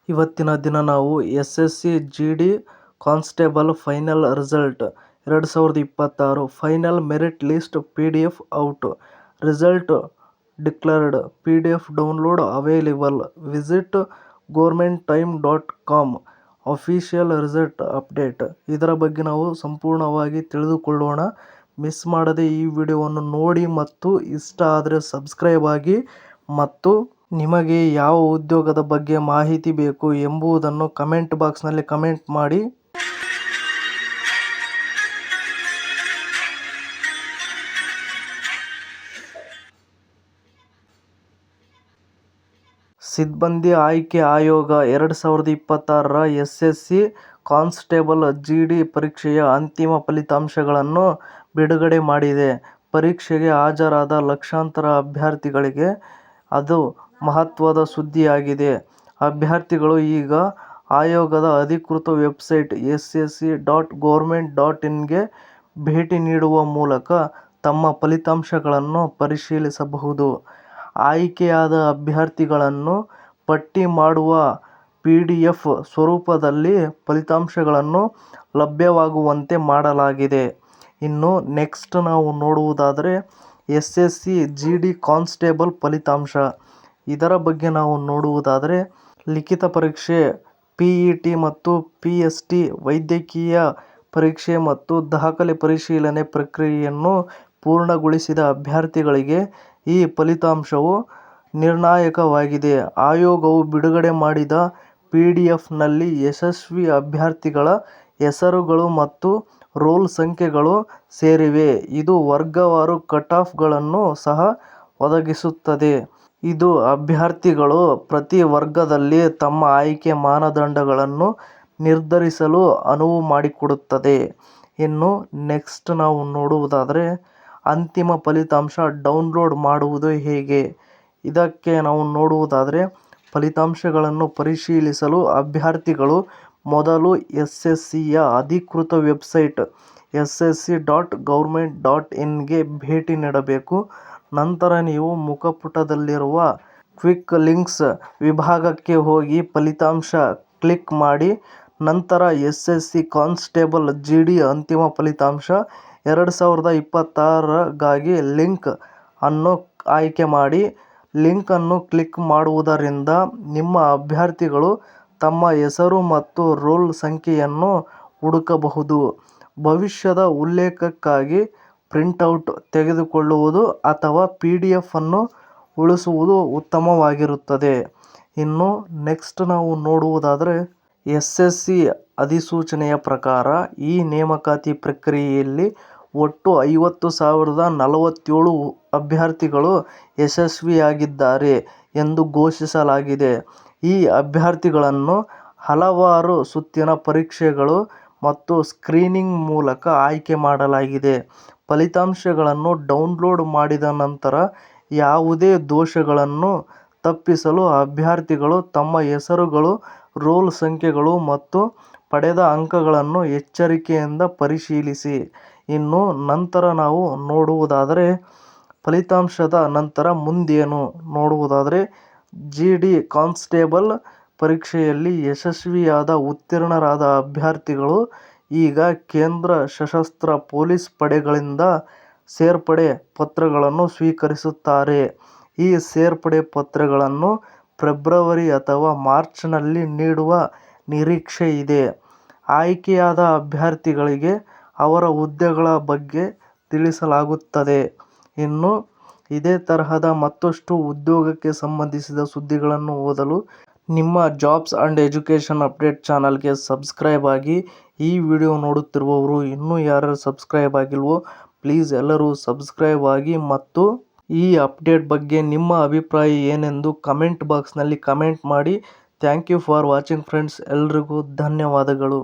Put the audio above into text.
ಇವತ್ತಿನ ದಿನ ನಾವು SSC GD constable final result 2026 final merit list PDF out. Result declared. PDF download available. Visit governmenttime.com official result update. ಇದರ ಬಗ್ಗೆ ನಾವು ಸಂಪೂರ್ಣವಾಗಿ ತಿಳಿದುಕೊಳ್ಳೋಣ. ಮಿಸ್ ಮಾಡದೆ ಈ ವಿಡಿಯೋವನ್ನು ನೋಡಿ ಮತ್ತು ಇಷ್ಟ ಆದರೆ ಸಬ್ಸ್ಕ್ರೈಬ್ ಆಗಿ ಮತ್ತು ನಿಮಗೆ ಯಾವ ಉದ್ಯೋಗದ ಬಗ್ಗೆ ಮಾಹಿತಿ ಬೇಕು ಎಂಬುದನ್ನು ಕಮೆಂಟ್ ಬಾಕ್ಸ್ನಲ್ಲಿ ಕಮೆಂಟ್ ಮಾಡಿ. ಸಿಬ್ಬಂದಿ ಆಯ್ಕೆ ಆಯೋಗ 2026ರ SSC ಕಾನ್ಸ್ಟೇಬಲ್ GD ಪರೀಕ್ಷೆಯ ಅಂತಿಮ ಫಲಿತಾಂಶಗಳನ್ನು ಬಿಡುಗಡೆ ಮಾಡಿದೆ. ಪರೀಕ್ಷೆಗೆ ಹಾಜರಾದ ಲಕ್ಷಾಂತರ ಅಭ್ಯರ್ಥಿಗಳಿಗೆ ಅದು ಮಹತ್ವದ ಸುದ್ದಿಯಾಗಿದೆ. ಅಭ್ಯರ್ಥಿಗಳು ಈಗ ಆಯೋಗದ ಅಧಿಕೃತ ವೆಬ್ಸೈಟ್ ssc.government.in ಗೆ ಭೇಟಿ ನೀಡುವ ಮೂಲಕ ತಮ್ಮ ಫಲಿತಾಂಶಗಳನ್ನು ಪರಿಶೀಲಿಸಬಹುದು. ಆಯ್ಕೆಯಾದ ಅಭ್ಯರ್ಥಿಗಳನ್ನು ಪಟ್ಟಿ ಮಾಡುವ PDF ಸ್ವರೂಪದಲ್ಲಿ ಫಲಿತಾಂಶಗಳನ್ನು ಲಭ್ಯವಾಗುವಂತೆ ಮಾಡಲಾಗಿದೆ. ಇನ್ನು ನೆಕ್ಸ್ಟ್ ನಾವು ನೋಡುವುದಾದರೆ SSC GD ಕಾನ್ಸ್ಟೇಬಲ್ ಫಲಿತಾಂಶ. ಇದರ ಬಗ್ಗೆ ನಾವು ನೋಡುವುದಾದರೆ ಲಿಖಿತ ಪರೀಕ್ಷೆ, PET ಮತ್ತು PST, ವೈದ್ಯಕೀಯ ಪರೀಕ್ಷೆ ಮತ್ತು ದಾಖಲೆ ಪರಿಶೀಲನೆ ಪ್ರಕ್ರಿಯೆಯನ್ನು ಪೂರ್ಣಗೊಳಿಸಿದ ಅಭ್ಯರ್ಥಿಗಳಿಗೆ ಈ ಫಲಿತಾಂಶವು ನಿರ್ಣಾಯಕವಾಗಿದೆ. ಆಯೋಗವು ಬಿಡುಗಡೆ ಮಾಡಿದ PDFನಲ್ಲಿ ಯಶಸ್ವಿ ಅಭ್ಯರ್ಥಿಗಳ ಹೆಸರುಗಳು ಮತ್ತು ರೋಲ್ ಸಂಖ್ಯೆಗಳು ಸೇರಿವೆ. ಇದು ವರ್ಗವಾರು ಕಟ್-ಆಫ್ಗಳನ್ನು ಸಹ ಒದಗಿಸುತ್ತದೆ. ಇದು ಅಭ್ಯರ್ಥಿಗಳು ಪ್ರತಿ ವರ್ಗದಲ್ಲಿ ತಮ್ಮ ಆಯ್ಕೆ ಮಾನದಂಡಗಳನ್ನು ನಿರ್ಧರಿಸಲು ಅನುವು ಮಾಡಿಕೊಡುತ್ತದೆ. ಇನ್ನು ನೆಕ್ಸ್ಟ್ ನಾವು ನೋಡುವುದಾದರೆ ಅಂತಿಮ ಫಲಿತಾಂಶ ಡೌನ್ಲೋಡ್ ಮಾಡುವುದು ಹೇಗೆ. ಇದಕ್ಕೆ ನಾವು ನೋಡುವುದಾದರೆ ಫಲಿತಾಂಶಗಳನ್ನು ಪರಿಶೀಲಿಸಲು ಅಭ್ಯರ್ಥಿಗಳು ಮೊದಲು SSCಯ ಅಧಿಕೃತ ವೆಬ್ಸೈಟ್ ssc.government.in ಗೆ ಭೇಟಿ ನೀಡಬೇಕು. ನಂತರ ನೀವು ಮುಖಪುಟದಲ್ಲಿರುವ ಕ್ವಿಕ್ ಲಿಂಕ್ಸ್ ವಿಭಾಗಕ್ಕೆ ಹೋಗಿ ಫಲಿತಾಂಶ ಕ್ಲಿಕ್ ಮಾಡಿ. ನಂತರ SSC ಕಾನ್ಸ್ಟೇಬಲ್ GD ಅಂತಿಮ ಫಲಿತಾಂಶ 2026ಗಾಗಿ ಲಿಂಕ್ ಅನ್ನು ಆಯ್ಕೆ ಮಾಡಿ. ಲಿಂಕ್ ಅನ್ನು ಕ್ಲಿಕ್ ಮಾಡುವುದರಿಂದ ನಿಮ್ಮ ಅಭ್ಯರ್ಥಿಗಳು ತಮ್ಮ ಹೆಸರು ಮತ್ತು ರೋಲ್ ಸಂಖ್ಯೆಯನ್ನು ಹುಡುಕಬಹುದು. ಭವಿಷ್ಯದ ಉಲ್ಲೇಖಕ್ಕಾಗಿ ಪ್ರಿಂಟೌಟ್ ತೆಗೆದುಕೊಳ್ಳುವುದು ಅಥವಾ PDF ಅನ್ನು ಉಳಿಸುವುದು ಉತ್ತಮವಾಗಿರುತ್ತದೆ. ಇನ್ನು ನೆಕ್ಸ್ಟ್ ನಾವು ನೋಡುವುದಾದರೆ SSC ಅಧಿಸೂಚನೆಯ ಪ್ರಕಾರ ಈ ನೇಮಕಾತಿ ಪ್ರಕ್ರಿಯೆಯಲ್ಲಿ ಒಟ್ಟು 50,047 ಅಭ್ಯರ್ಥಿಗಳು ಯಶಸ್ವಿಯಾಗಿದ್ದಾರೆ ಎಂದು ಘೋಷಿಸಲಾಗಿದೆ. ಈ ಅಭ್ಯರ್ಥಿಗಳನ್ನು ಹಲವಾರು ಸುತ್ತಿನ ಪರೀಕ್ಷೆಗಳು ಮತ್ತು ಸ್ಕ್ರೀನಿಂಗ್ ಮೂಲಕ ಆಯ್ಕೆ ಮಾಡಲಾಗಿದೆ. ಫಲಿತಾಂಶಗಳನ್ನು ಡೌನ್ಲೋಡ್ ಮಾಡಿದ ನಂತರ ಯಾವುದೇ ದೋಷಗಳನ್ನು ತಪ್ಪಿಸಲು ಅಭ್ಯರ್ಥಿಗಳು ತಮ್ಮ ಹೆಸರುಗಳು, ರೋಲ್ ಸಂಖ್ಯೆಗಳು ಮತ್ತು ಪಡೆದ ಅಂಕಗಳನ್ನು ಎಚ್ಚರಿಕೆಯಿಂದ ಪರಿಶೀಲಿಸಿ. ಇನ್ನು ನಂತರ ನಾವು ನೋಡುವುದಾದರೆ ಫಲಿತಾಂಶದ ನಂತರ ಮುಂದೇನು ನೋಡುವುದಾದರೆ GD ಕಾನ್ಸ್ಟೇಬಲ್ ಪರೀಕ್ಷೆಯಲ್ಲಿ ಯಶಸ್ವಿಯಾದ ಉತ್ತೀರ್ಣರಾದ ಅಭ್ಯರ್ಥಿಗಳು ಈಗ ಕೇಂದ್ರ ಸಶಸ್ತ್ರ ಪೊಲೀಸ್ ಪಡೆಗಳಿಂದ ಸೇರ್ಪಡೆ ಪತ್ರಗಳನ್ನು ಸ್ವೀಕರಿಸುತ್ತಾರೆ. ಈ ಸೇರ್ಪಡೆ ಪತ್ರಗಳನ್ನು ಫೆಬ್ರವರಿ ಅಥವಾ ಮಾರ್ಚ್ನಲ್ಲಿ ನೀಡುವ ನಿರೀಕ್ಷೆ ಇದೆ. ಆಯ್ಕೆಯಾದ ಅಭ್ಯರ್ಥಿಗಳಿಗೆ ಅವರ ಹುದ್ದೆಗಳ ಬಗ್ಗೆ ತಿಳಿಸಲಾಗುತ್ತದೆ. ಇನ್ನು ಇದೇ ತರಹದ ಮತ್ತಷ್ಟು ಉದ್ಯೋಗಕ್ಕೆ ಸಂಬಂಧಿಸಿದ ಸುದ್ದಿಗಳನ್ನು ಓದಲು ನಿಮ್ಮ ಜಾಬ್ಸ್ ಅಂಡ್ ಎಜುಕೇಷನ್ ಅಪ್ಡೇಟ್ ಚಾನಲ್ಗೆ ಸಬ್ಸ್ಕ್ರೈಬ್ ಆಗಿ. ಈ ವಿಡಿಯೋ ನೋಡುತ್ತಿರುವವರು ಇನ್ನೂ ಯಾರ್ಯಾರು ಸಬ್ಸ್ಕ್ರೈಬ್ ಆಗಿಲ್ವೋ ಪ್ಲೀಸ್ ಎಲ್ಲರೂ ಸಬ್ಸ್ಕ್ರೈಬ್ ಆಗಿ ಮತ್ತು ಈ ಅಪ್ಡೇಟ್ ಬಗ್ಗೆ ನಿಮ್ಮ ಅಭಿಪ್ರಾಯ ಏನೆಂದು ಕಮೆಂಟ್ ಬಾಕ್ಸ್ನಲ್ಲಿ ಕಮೆಂಟ್ ಮಾಡಿ. Thank you for watching friends. ಎಲ್ರಿಗೂ ಧನ್ಯವಾದಗಳು.